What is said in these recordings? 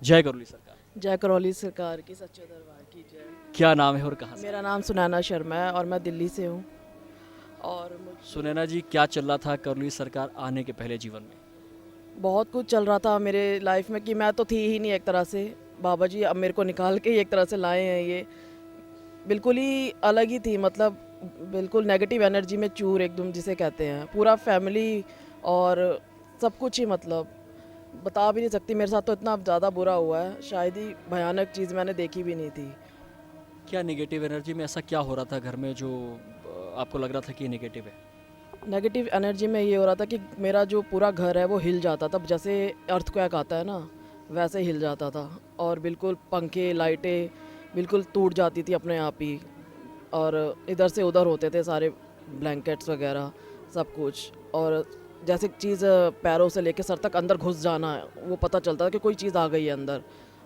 जय करौली सरकार। जय करौली सरकार की सच्चे दरबार की जय। क्या नाम है और कहाँ से? मेरा नाम सुनैना शर्मा है और मैं दिल्ली से हूँ। और मुझे सुनैना जी, क्या चल रहा था करौली सरकार आने के पहले जीवन में? बहुत कुछ चल रहा था मेरे लाइफ में कि मैं तो थी ही नहीं एक तरह से। बाबा जी अब मेरे को निकाल के ही एक तरह से लाए हैं ये। बिल्कुल ही अलग ही थी, मतलब बिल्कुल नेगेटिव एनर्जी में चूर एकदम जिसे कहते हैं, पूरा फैमिली और सब कुछ ही, मतलब बता भी नहीं सकती। मेरे साथ तो इतना ज़्यादा बुरा हुआ है, शायद ही भयानक चीज़ मैंने देखी भी नहीं थी। क्या नेगेटिव एनर्जी में ऐसा क्या हो रहा था घर में जो आपको लग रहा था कि ये नेगेटिव है? नेगेटिव एनर्जी में ये हो रहा था कि मेरा जो पूरा घर है वो हिल जाता था, जैसे अर्थक्वेक आता है ना, वैसे हिल जाता था। और बिल्कुल पंखे लाइटें बिल्कुल टूट जाती थी अपने आप ही। और इधर से उधर होते थे सारे ब्लैंकेट्स वगैरह सब कुछ। और जैसे चीज़ पैरों से लेके सर तक अंदर घुस जाना, वो पता चलता था कि कोई चीज़ आ गई है अंदर।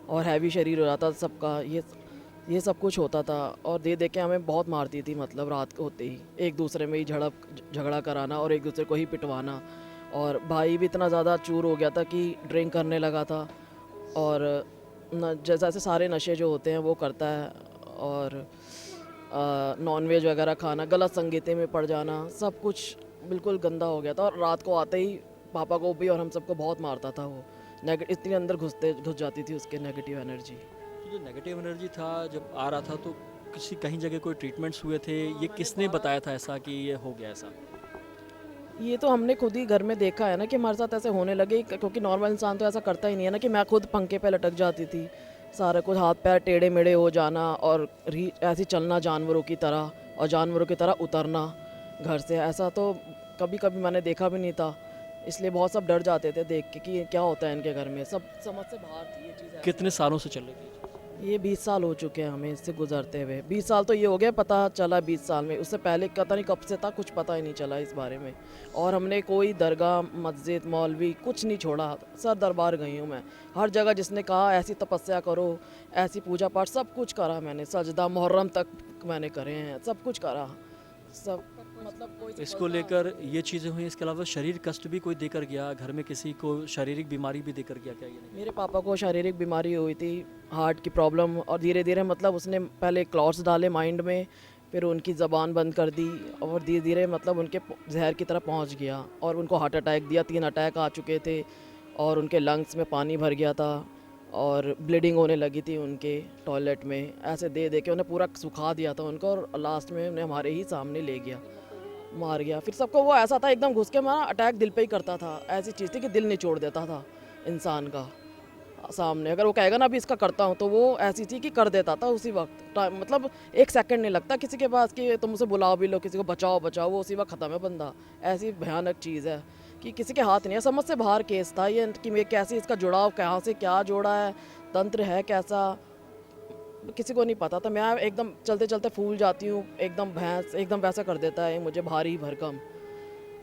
और हैवी शरीर हो जाता था सबका, ये सब कुछ होता था। और दे दे के हमें बहुत मारती थी, मतलब रात को होते ही एक दूसरे में ही झगड़ा कराना और एक दूसरे को ही पिटवाना। और भाई भी इतना ज़्यादा चूर हो गया था कि ड्रिंक करने लगा था। और जैसे ऐसे सारे नशे जो होते हैं वो करता है। और नॉन वेज वगैरह खाना, गलत संगीते में पड़ जाना, सब कुछ बिल्कुल गंदा हो गया था। और रात को आते ही पापा को भी और हम सबको बहुत मारता था वो। इतनी अंदर घुस जाती थी उसके नेगेटिव एनर्जी। तो जो नेगेटिव एनर्जी था जब आ रहा था तो किसी कहीं जगह कोई ट्रीटमेंट्स हुए थे? ये किसने बताया था ऐसा कि ये हो गया ऐसा? ये तो हमने खुद ही घर में देखा है ना कि हमारे साथ ऐसे होने लगे, क्योंकि नॉर्मल इंसान तो ऐसा करता ही नहीं है ना। कि मैं खुद पंखे पे लटक जाती थी, सारा कुछ हाथ पैर टेढ़े मेढ़े हो जाना और ऐसे चलना जानवरों की तरह, और जानवरों की तरह उतरना घर से। ऐसा तो कभी कभी मैंने देखा भी नहीं था। इसलिए बहुत सब डर जाते थे देख के कि ये क्या होता है इनके घर में। सब समझ से बाहर थी ये चीज़। कितने सालों से चल रही थी? ये 20 साल हो चुके हैं हमें इससे गुजरते हुए। 20 साल तो ये हो गया, पता चला 20 साल में। उससे पहले पता नहीं कब से था, कुछ पता ही नहीं चला इस बारे में। और हमने कोई दरगाह मस्जिद मौलवी कुछ नहीं छोड़ा। सर दरबार गई हूँ मैं, हर जगह जिसने कहा ऐसी तपस्या करो, ऐसी पूजा पाठ, सब कुछ करा मैंने। सजदा मुहर्रम तक मैंने करे हैं, सब कुछ करा। सब मतलब कोई इसको लेकर ये चीज़ें हुई, इसके अलावा शरीर कष्ट भी कोई देकर गया घर में? किसी को शारीरिक बीमारी भी देकर गया क्या? ये नहीं? मेरे पापा को शारीरिक बीमारी हुई थी, हार्ट की प्रॉब्लम। और धीरे धीरे मतलब उसने पहले क्लॉट्स डाले माइंड में, फिर उनकी ज़बान बंद कर दी। और धीरे धीरे मतलब उनके जहर की तरह पहुंच गया और उनको हार्ट अटैक दिया। 3 अटैक आ चुके थे और उनके लंग्स में पानी भर गया था और ब्लीडिंग होने लगी थी उनके टॉयलेट में। ऐसे दे दे के उन्हें पूरा सुखा दिया था उनको। और लास्ट में उन्हें हमारे ही सामने ले गया, मार गया। फिर सबको वो ऐसा था एकदम घुस के मारा, अटैक दिल पे ही करता था। ऐसी चीज़ थी कि दिल निचोड़ देता था इंसान का सामने। अगर वो कहेगा ना अभी इसका करता हूँ, तो वो ऐसी थी कि कर देता था उसी वक्त। टाइम मतलब एक सेकंड नहीं लगता किसी के पास कि तुम उसे बुलाओ भी लो, किसी को बचाओ बचाओ, वो उसी वक्त ख़त्म है बंदा। ऐसी भयानक चीज़ है कि किसी के हाथ नहीं है। समझ से बाहर केस था ये कि मैं कैसे इसका जुड़ाव, कहाँ से क्या जोड़ा है, तंत्र है कैसा, किसी को नहीं पता था। मैं एकदम चलते चलते फूल जाती हूँ, एकदम भैंस एकदम वैसा कर देता है मुझे, भारी भरकम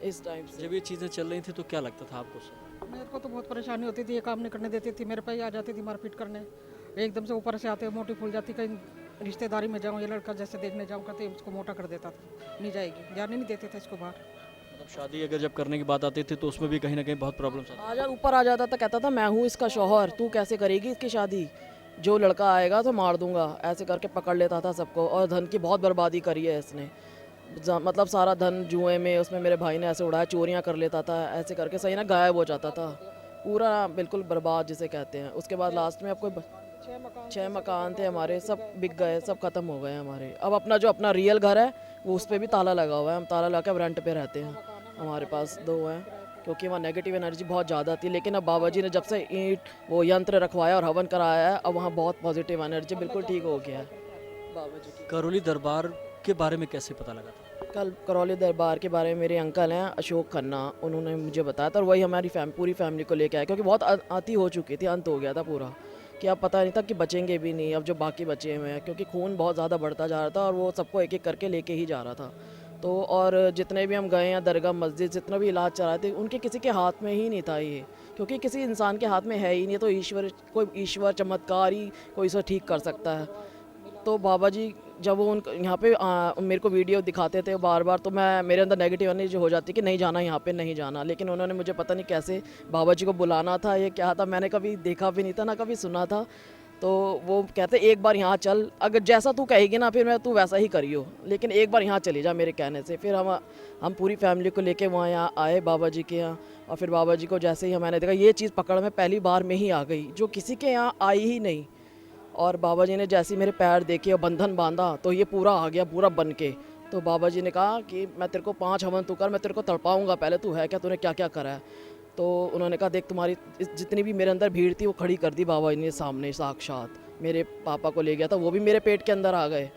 इस टाइप से। जब ये चीज़ें चल रही थी तो क्या लगता था आपको? मेरे को तो बहुत परेशानी होती थी, ये काम नहीं करने देती थी, मेरे पे ही आ जाती थी मारपीट करने। एकदम से ऊपर से आते मोटी फूल जाती, कहीं रिश्तेदारी में जाऊँ, ये लड़का जैसे देखने जाऊँ करते उसको मोटा कर देता था, नहीं जाएगी, जाने नहीं देते थे इसको बाहर। मतलब शादी अगर जब करने की बात आती थी तो उसमें भी कहीं ना कहीं बहुत प्रॉब्लम्स आती? ऊपर आ जाता था, कहता था मैं हूँ इसका शौहर, तू कैसे करेगी इसकी शादी, जो लड़का आएगा तो मार दूंगा। ऐसे करके पकड़ लेता था सबको। और धन की बहुत बर्बादी करी है इसने। मतलब सारा धन जुए में उसमें मेरे भाई ने ऐसे उड़ाया, चोरियां कर लेता था, ऐसे करके सही ना गायब हो जाता था पूरा, बिल्कुल बर्बाद जिसे कहते हैं। उसके बाद लास्ट में अब कोई 6 मकान थे हमारे, सब बिक गए, सब खत्म हो गए हमारे। अब अपना जो अपना रियल घर है वो उस पर भी ताला लगा हुआ है। हम ताला लगा के रेंट पे रहते हैं। हमारे पास 2 हैं, क्योंकि वहाँ नेगेटिव एनर्जी बहुत ज़्यादा थी। लेकिन अब बाबा जी ने जब से ईंट वो यंत्र रखवाया और हवन कराया है, अब वहाँ बहुत पॉजिटिव एनर्जी बिल्कुल ठीक हो गया है बाबा जी की। करौली दरबार के बारे में कैसे पता लगा था? कल करौली दरबार के बारे में मेरे अंकल हैं अशोक खन्ना, उन्होंने मुझे बताया था। और वही हमारी पूरी फैमिली को लेके आए, क्योंकि बहुत आती हो चुकी थी, अंत हो गया था पूरा, कि अब पता नहीं था कि बचेंगे भी नहीं अब जो बाकी बचे हुए हैं। क्योंकि खून बहुत ज़्यादा बढ़ता जा रहा था और वो सबको एक एक करके लेके ही जा रहा था। तो और जितने भी हम गए हैं दरगाह मस्जिद, जितना भी इलाज चला थे, उनके किसी के हाथ में ही नहीं था ये। क्योंकि किसी इंसान के हाथ में है ही नहीं, तो ईश्वर, कोई ईश्वर चमत्कार ही कोई इसे ठीक कर सकता है। तो बाबा जी जब वो उन यहाँ पे मेरे को वीडियो दिखाते थे बार बार, तो मैं मेरे अंदर नेगेटिव एनर्जी हो जाती कि नहीं जाना यहाँ पे, नहीं जाना। लेकिन उन्होंने मुझे पता नहीं कैसे बाबा जी को बुलाना था, ये क्या था, मैंने कभी देखा भी नहीं था ना कभी सुना था। तो वो कहते एक बार यहाँ चल, अगर जैसा तू कहेगी ना फिर मैं तू वैसा ही करियो, लेकिन एक बार यहाँ चली जा मेरे कहने से। फिर हम पूरी फैमिली को लेके वहाँ यहाँ आए बाबा जी के यहाँ। और फिर बाबा जी को जैसे ही मैंने देखा ये चीज़ पकड़ में पहली बार में ही आ गई, जो किसी के यहाँ आई ही नहीं। और बाबा जी ने जैसे ही मेरे पैर देखे और बंधन बांधा तो ये पूरा आ गया, पूरा बन के। तो बाबा जी ने कहा कि मैं तेरे को 5 हवन तू कर, मैं तेरे को तड़पाऊंगा, पहले तू है क्या, तूने क्या क्या करा है। तो उन्होंने कहा देख तुम्हारी जितनी भी मेरे अंदर भीड़ थी वो खड़ी कर दी बाबा जी ने सामने, साक्षात मेरे पापा को ले गया था, वो भी मेरे पेट के अंदर आ गए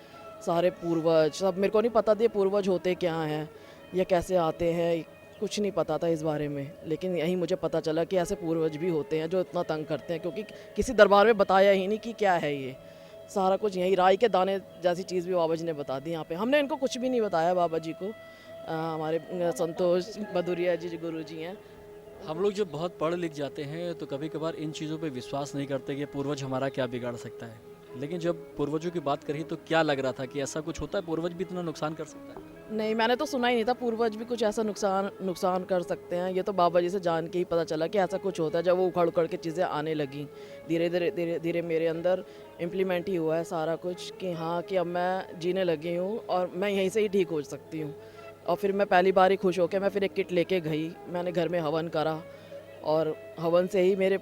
सारे पूर्वज सब। मेरे को नहीं पता था ये पूर्वज होते क्या हैं, ये कैसे आते हैं, कुछ नहीं पता था इस बारे में। लेकिन यही मुझे पता चला कि ऐसे पूर्वज भी होते हैं जो इतना तंग करते हैं, क्योंकि किसी दरबार में बताया ही नहीं कि क्या है ये। सारा कुछ यही राई के दाने जैसी चीज़ भी बाबा जी ने बता दी यहाँ पे। हमने इनको कुछ भी नहीं बताया बाबा जी को। हमारे संतोष भदौरिया जी गुरु जी हैं। हम लोग जब बहुत पढ़ लिख जाते हैं तो कभी कभार इन चीज़ों पे विश्वास नहीं करते कि पूर्वज हमारा क्या बिगाड़ सकता है। लेकिन जब पूर्वजों की बात करी तो क्या लग रहा था कि ऐसा कुछ होता है, पूर्वज भी इतना नुकसान कर सकता है? नहीं, मैंने तो सुना ही नहीं था पूर्वज भी कुछ ऐसा नुकसान कर सकते हैं। ये तो बाबा जी से जान के ही पता चला कि ऐसा कुछ होता है। जब वो उखड़ उखड़ के चीज़ें आने लगी, धीरे धीरे धीरे धीरे मेरे अंदर इम्प्लीमेंट ही हुआ है सारा कुछ कि हाँ कि अब मैं जीने लगी हूँ और मैं यहीं से ही ठीक हो सकती हूँ। और फिर मैं पहली बार ही खुश होकर मैं फिर एक किट लेके गई, मैंने घर में हवन करा। और हवन से ही मेरे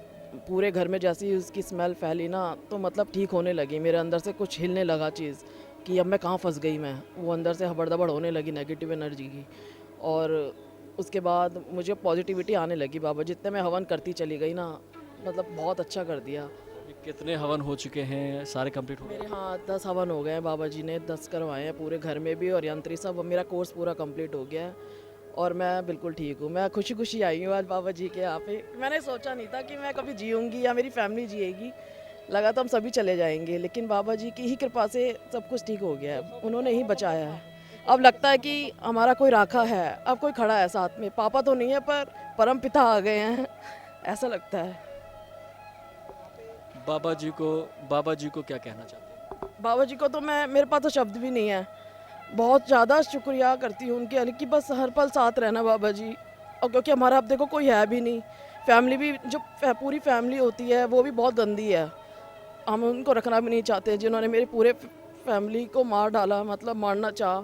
पूरे घर में जैसी उसकी स्मेल फैली ना, तो मतलब ठीक होने लगी। मेरे अंदर से कुछ हिलने लगा चीज़ कि अब मैं कहाँ फंस गई, मैं वो अंदर से हबड़-दबड़ होने लगी नेगेटिव एनर्जी की। और उसके बाद मुझे पॉजिटिविटी आने लगी। बाबा जितने मैं हवन करती चली गई ना, मतलब बहुत अच्छा कर दिया। अभी कितने हवन हो चुके हैं, सारे कंप्लीट हो गए? मेरे हाँ 10 हवन हो गए हैं, बाबा जी ने 10 करवाए हैं पूरे घर में भी, और यंत्री सब। मेरा कोर्स पूरा कंप्लीट हो गया है और मैं बिल्कुल ठीक हूँ। मैं खुशी खुशी आई हूँ आज बाबा जी के यहाँ पे। मैंने सोचा नहीं था कि मैं कभी जीऊँगी या मेरी फैमिली जिएगी, लगा तो हम सभी चले जाएंगे, लेकिन बाबा जी की ही कृपा से सब कुछ ठीक हो गया है, उन्होंने ही बचाया है। अब लगता है कि हमारा कोई राखा है, अब कोई खड़ा है साथ में। पापा तो नहीं है पर परम पिता आ गए हैं, ऐसा लगता है। बाबा जी को क्या कहना चाहते हैं? बाबा जी को तो मेरे पास तो शब्द भी नहीं है। बहुत ज़्यादा शुक्रिया करती हूँ उनके कि बस हर पल साथ रहना बाबा जी। और क्योंकि हमारा अब देखो कोई है भी नहीं, फैमिली भी जो पूरी फैमिली होती है वो भी बहुत गंदी है, हम उनको रखना भी नहीं चाहते। जिन्होंने मेरी पूरे फैमिली को मार डाला, मतलब मारना चाहा,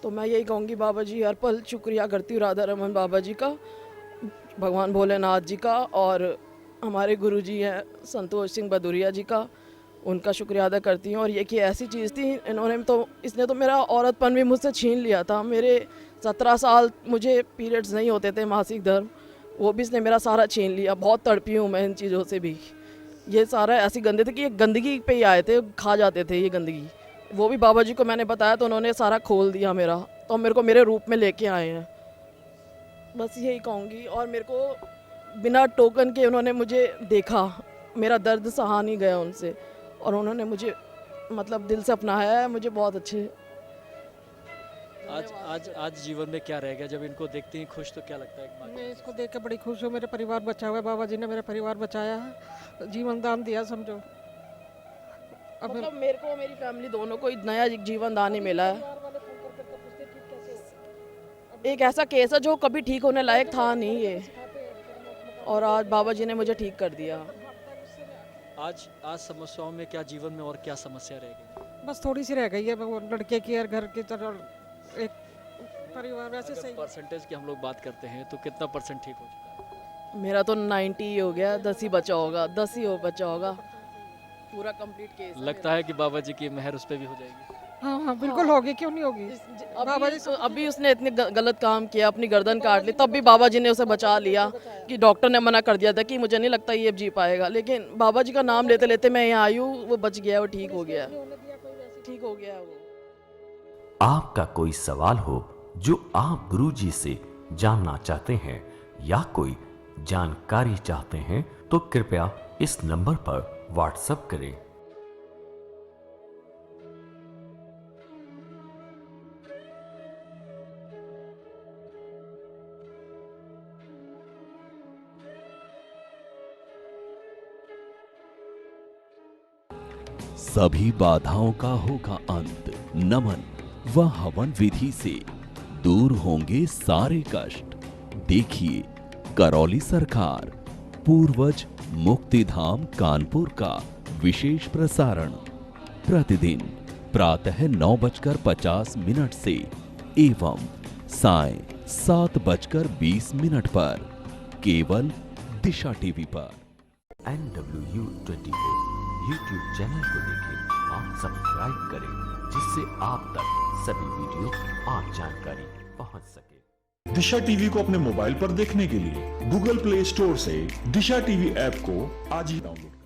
तो मैं यही कहूँगी बाबा जी हर पल शुक्रिया करती हूँ राधा रमन बाबा जी का, भगवान भोलेनाथ जी का, और हमारे गुरु जी हैं संतोष सिंह भदौरिया जी का, उनका शुक्रिया अदा करती हूँ। और ये कि ऐसी चीज़ थी, इसने तो मेरा औरतपन भी मुझसे छीन लिया था। मेरे 17 साल मुझे पीरियड्स नहीं होते थे, मासिक धर्म, वो भी इसने मेरा सारा छीन लिया। बहुत तड़पी हूँ मैं इन चीज़ों से भी। ये सारा ऐसी गंदे थे कि ये गंदगी पे ही आए थे, खा जाते थे ये गंदगी। वो भी बाबा जी को मैंने बताया तो उन्होंने सारा खोल दिया मेरा, तो मेरे को मेरे रूप में लेके आए हैं। बस यही कहूँगी। और मेरे को बिना टोकन के उन्होंने मुझे देखा, मेरा दर्द सहा नहीं गया उनसे, और उन्होंने मुझे मतलब दिल से अपनाया है। मुझे बहुत अच्छे आज जीवन में क्या रह गया? जब इनको देखते हैं खुश तो क्या लगता है? एक बात मैं इसको देख के बड़ी खुश हूँ। मेरा परिवार बचा हुआ है, बाबा जी ने मेरा परिवार बचाया है, जीवन दान दिया समझो। अब मतलब मेरे को मेरी फैमिली दोनों को नया जीवन दान ही मिला है। एक ऐसा केस है जो कभी ठीक होने लायक था नहीं ये, और आज बाबा जी ने मुझे ठीक कर दिया। आज समस्याओं में क्या, जीवन में और क्या समस्या रह गई? बस थोड़ी सी रह गई है, वो लड़के की और घर की तरह एक परिवार वैसे सही। परसेंटेज की हम लोग बात करते हैं तो कितना परसेंट ठीक हो चुका है? मेरा तो 90 हो गया, 10 ही बचा होगा, 10 ही बचा होगा, पूरा कंप्लीट केस है लगता है कि बाबा जी की मेहर उस पर भी हो जाएगी। हाँ हाँ बिल्कुल होगी, क्यों नहीं होगी। बाबा जी अभी उसने इतने गलत काम किया, अपनी गर्दन काट ली, तब भी बाबा जी ने उसे बचा लिया कि डॉक्टर ने मना कर दिया था कि मुझे नहीं लगता ये जी पाएगा, लेकिन बाबा जी का नाम लेते लेते मैं यहाँ आई हूँ, वो बच गया, वो ठीक हो गया, ठीक हो गया वो। आपका कोई सवाल हो जो आप गुरुजी से जानना चाहते हैं या कोई जानकारी चाहते हैं तो कृपया इस नंबर पर व्हाट्सएप करें। सभी बाधाओं का होगा अंत। नमन व हवन विधि से दूर होंगे सारे कष्ट। देखिए करौली सरकार पूर्वज मुक्तिधाम कानपुर का विशेष प्रसारण प्रतिदिन प्रातः 9:50 से एवं साय 7:20 पर केवल दिशा टीवी पर। NWU 24 यूट्यूब चैनल को देखें और सब्सक्राइब करें, जिससे आप तक सभी वीडियो और जानकारी पहुंच सके। दिशा टीवी को अपने मोबाइल पर देखने के लिए गूगल प्ले स्टोर से दिशा टीवी ऐप को आज ही डाउनलोड